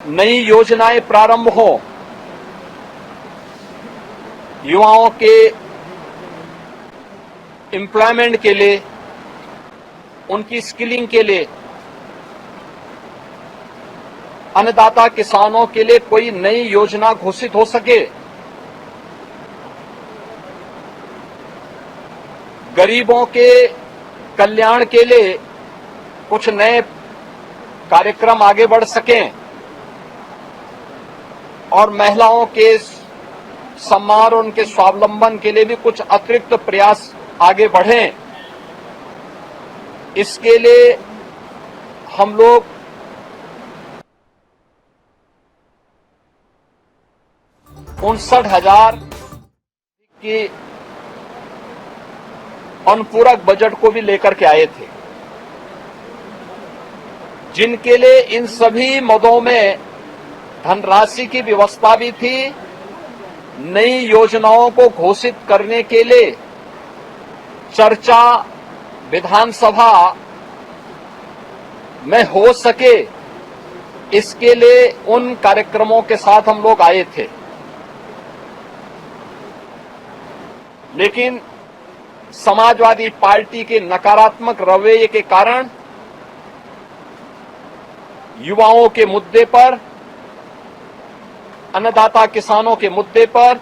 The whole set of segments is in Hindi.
नई योजनाएं प्रारंभ हो, युवाओं के एम्प्लॉयमेंट के लिए, उनकी स्किलिंग के लिए, अन्नदाता किसानों के लिए कोई नई योजना घोषित हो सके, गरीबों के कल्याण के लिए कुछ नए कार्यक्रम आगे बढ़ सकें और महिलाओं के सम्मान और उनके स्वावलंबन के लिए भी कुछ अतिरिक्त प्रयास आगे बढ़ें, इसके लिए हम लोग $59,000 की अनुपूरक बजट को भी लेकर के आए थे, जिनके लिए इन सभी मदों में धनराशि की व्यवस्था भी थी। नई योजनाओं को घोषित करने के लिए चर्चा विधानसभा में हो सके, इसके लिए उन कार्यक्रमों के साथ हम लोग आए थे। लेकिन समाजवादी पार्टी के नकारात्मक रवैये के कारण युवाओं के मुद्दे पर, अन्नदाता किसानों के मुद्दे पर,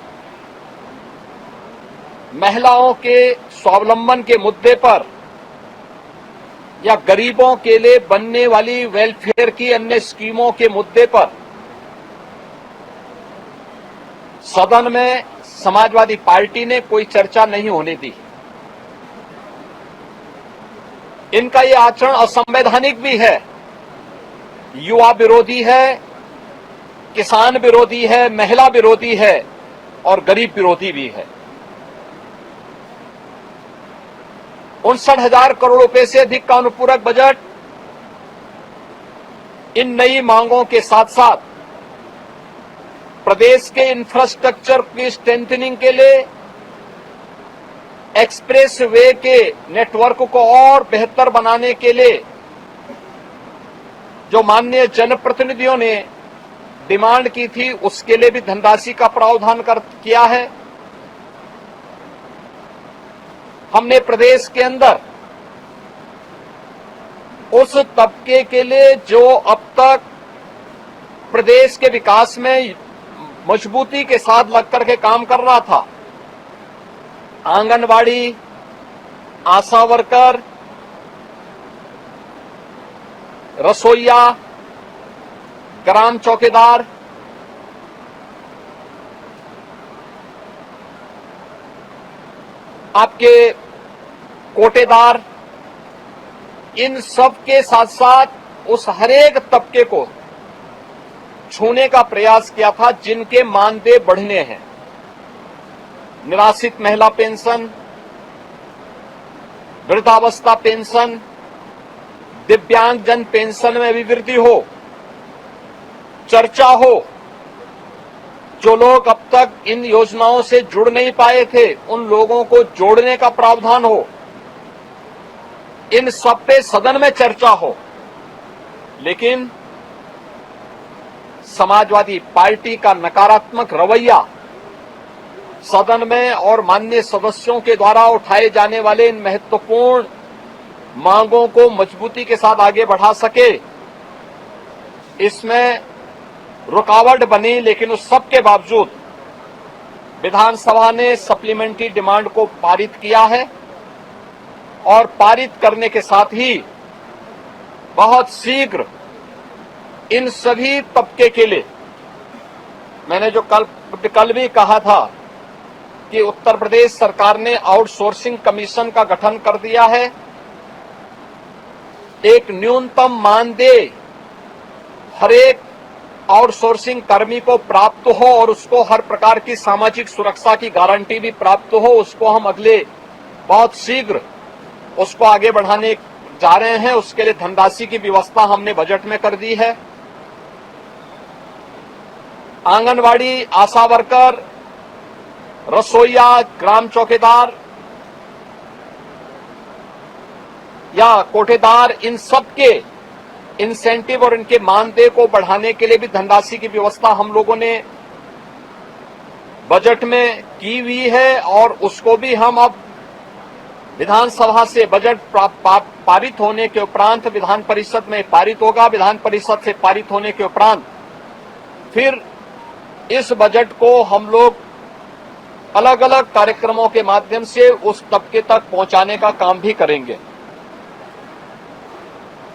महिलाओं के स्वावलंबन के मुद्दे पर या गरीबों के लिए बनने वाली वेलफेयर की अन्य स्कीमों के मुद्दे पर सदन में समाजवादी पार्टी ने कोई चर्चा नहीं होने दी। इनका ये आचरण असंवैधानिक भी है, युवा विरोधी है, किसान विरोधी है, महिला विरोधी है और गरीब विरोधी भी है। 59,000 करोड़ रुपए से अधिक का अनुपूरक बजट इन नई मांगों के साथ साथ प्रदेश के इंफ्रास्ट्रक्चर की स्ट्रेंथनिंग के लिए, एक्सप्रेस वे के नेटवर्क को और बेहतर बनाने के लिए जो माननीय जनप्रतिनिधियों ने डिमांड की थी, उसके लिए भी धनराशि का प्रावधान किया है। हमने प्रदेश के अंदर उस तबके के लिए जो अब तक प्रदेश के विकास में मजबूती के साथ लग करके काम कर रहा था, आंगनवाड़ी, आशा वर्कर, रसोइया, ग्राम चौकीदार, आपके कोटेदार, इन सब के साथ साथ उस हरेक तबके को छूने का प्रयास किया था जिनके मानदेय बढ़ने हैं। निराश्रित महिला पेंशन, वृद्धावस्था पेंशन, दिव्यांगजन पेंशन में भी वृद्धि हो, चर्चा हो, जो लोग अब तक इन योजनाओं से जुड़ नहीं पाए थे उन लोगों को जोड़ने का प्रावधान हो, इन सब पे सदन में चर्चा हो। लेकिन समाजवादी पार्टी का नकारात्मक रवैया सदन में और माननीय सदस्यों के द्वारा उठाए जाने वाले इन महत्वपूर्ण मांगों को मजबूती के साथ आगे बढ़ा सके, इसमें रुकावट बनी। लेकिन उस सब के बावजूद विधानसभा ने सप्लीमेंट्री डिमांड को पारित किया है और पारित करने के साथ ही बहुत शीघ्र इन सभी तबके के लिए, मैंने जो कल भी कहा था कि उत्तर प्रदेश सरकार ने आउटसोर्सिंग कमीशन का गठन कर दिया है। एक न्यूनतम मानदेय हर एक आउटसोर्सिंग कर्मी को प्राप्त हो और उसको हर प्रकार की सामाजिक सुरक्षा की गारंटी भी प्राप्त हो, उसको हम अगले बहुत शीघ्र उसको आगे बढ़ाने जा रहे हैं। उसके लिए धनराशि की व्यवस्था हमने बजट में कर दी है। आंगनवाड़ी, आशा वर्कर, रसोइया, ग्राम चौकीदार या कोटेदार, इन सब के इंसेंटिव और इनके मानदेय को बढ़ाने के लिए भी धनराशि की व्यवस्था हम लोगों ने बजट में की हुई है और उसको भी हम अब विधानसभा से बजट पारित होने के उपरांत विधान परिषद में पारित होगा। विधान परिषद से पारित होने के उपरांत फिर इस बजट को हम लोग अलग अलग कार्यक्रमों के माध्यम से उस तबके तक पहुंचाने का काम भी करेंगे।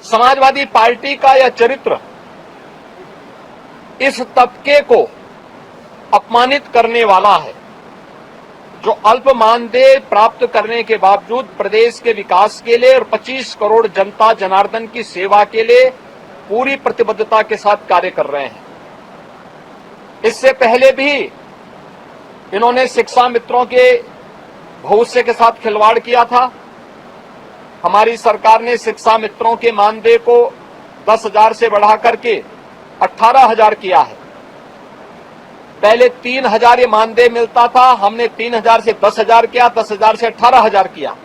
समाजवादी पार्टी का यह चरित्र इस तबके को अपमानित करने वाला है, जो अल्प मानदेय प्राप्त करने के बावजूद प्रदेश के विकास के लिए और 25 करोड़ जनता जनार्दन की सेवा के लिए पूरी प्रतिबद्धता के साथ कार्य कर रहे हैं। इससे पहले भी इन्होंने शिक्षा मित्रों के भविष्य के साथ खिलवाड़ किया था। हमारी सरकार ने शिक्षा मित्रों के मानदेय को 10,000 से बढ़ा करके 18,000 किया है। पहले 3,000 ये मानदेय मिलता था, हमने 3,000 से 10,000 किया, 10,000 से 18,000 किया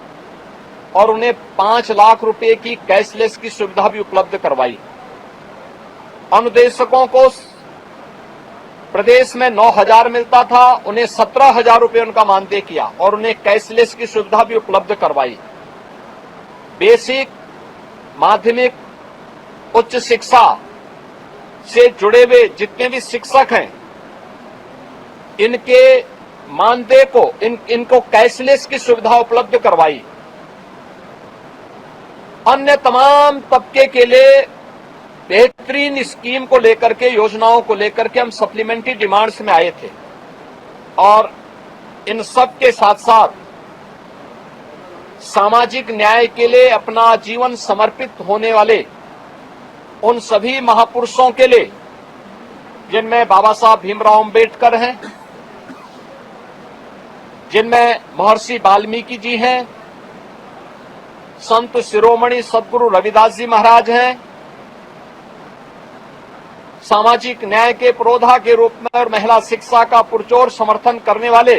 और उन्हें 5 लाख रुपए की कैशलेस की सुविधा भी उपलब्ध करवाई। अनुदेशकों को प्रदेश में 9,000 मिलता था, उन्हें 17,000 रुपए उनका मानदेय किया और उन्हें कैशलेस की सुविधा भी उपलब्ध करवाई। बेसिक, माध्यमिक, उच्च शिक्षा से जुड़े हुए जितने भी शिक्षक हैं, इनके मानदेय को इनको कैशलेस की सुविधा उपलब्ध करवाई। अन्य तमाम तबके के लिए बेहतरीन स्कीम को लेकर के, योजनाओं को लेकर के हम सप्लीमेंट्री डिमांड्स में आए थे और इन सब के साथ साथ सामाजिक न्याय के लिए अपना जीवन समर्पित होने वाले उन सभी महापुरुषों के लिए, जिनमें बाबा साहब भीमराव अम्बेडकर हैं, जिनमें महर्षि वाल्मीकि जी हैं, संत शिरोमणि सदगुरु रविदास जी महाराज हैं, सामाजिक न्याय के पुरोधा के रूप में और महिला शिक्षा का पुरजोर समर्थन करने वाले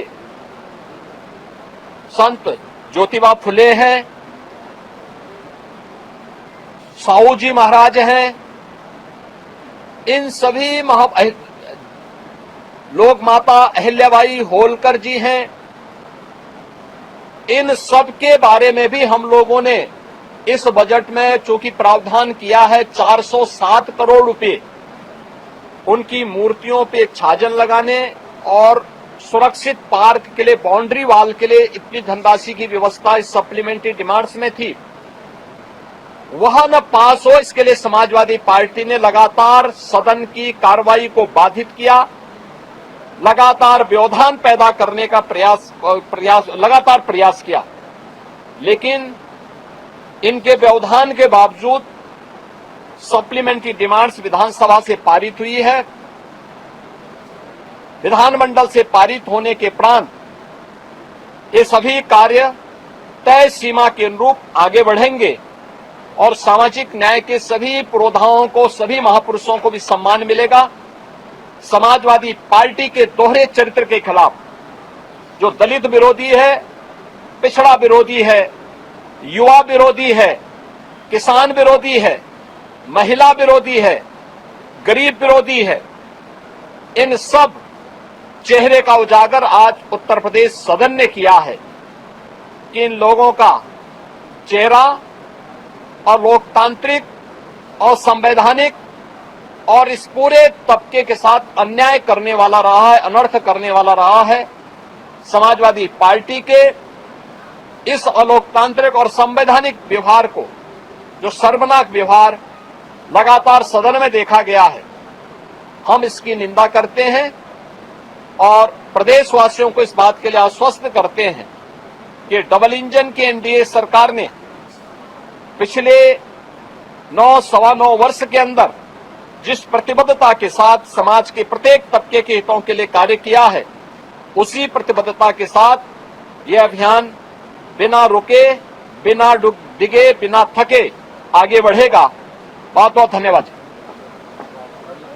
संत ज्योतिबा फुले हैं, साहू जी महाराज हैं। इन सभी लोक माता अहिल्याबाई होलकर जी हैं। इन सब के बारे में भी हम लोगों ने इस बजट में चूंकि प्रावधान किया है 407 करोड़ रुपए उनकी मूर्तियों पे छाजन लगाने और सुरक्षित पार्क के लिए, बाउंड्री वाल के लिए इतनी धनराशि की व्यवस्था इस सप्लीमेंट्री डिमांड्स में थी, वह न पास हो, इसके लिए समाजवादी पार्टी ने लगातार सदन की कार्रवाई को बाधित किया, लगातार व्यवधान पैदा करने का लगातार प्रयास किया। लेकिन इनके व्यवधान के बावजूद सप्लीमेंट्री डिमांड्स विधानसभा से पारित हुई है। विधानमंडल से पारित होने के उपरांत ये सभी कार्य तय सीमा के अनुरूप आगे बढ़ेंगे और सामाजिक न्याय के सभी पुरोधाओं को, सभी महापुरुषों को भी सम्मान मिलेगा। समाजवादी पार्टी के दोहरे चरित्र के खिलाफ, जो दलित विरोधी है, पिछड़ा विरोधी है, युवा विरोधी है, किसान विरोधी है, महिला विरोधी है, गरीब विरोधी है, इन सब चेहरे का उजागर आज उत्तर प्रदेश सदन ने किया है कि इन लोगों का चेहरा और लोकतांत्रिक और संवैधानिक और इस पूरे तबके के साथ अन्याय करने वाला रहा है, अनर्थ करने वाला रहा है। समाजवादी पार्टी के इस अलोकतांत्रिक और संवैधानिक व्यवहार को, जो शर्मनाक व्यवहार लगातार सदन में देखा गया है, हम इसकी निंदा करते हैं और प्रदेशवासियों को इस बात के लिए आश्वस्त करते हैं कि डबल इंजन की एनडीए सरकार ने पिछले 9-9.25 वर्ष के अंदर जिस प्रतिबद्धता के साथ समाज के प्रत्येक तबके के हितों के लिए कार्य किया है, उसी प्रतिबद्धता के साथ यह अभियान बिना रुके, बिना डिगे, बिना थके आगे बढ़ेगा। बहुत बहुत धन्यवाद।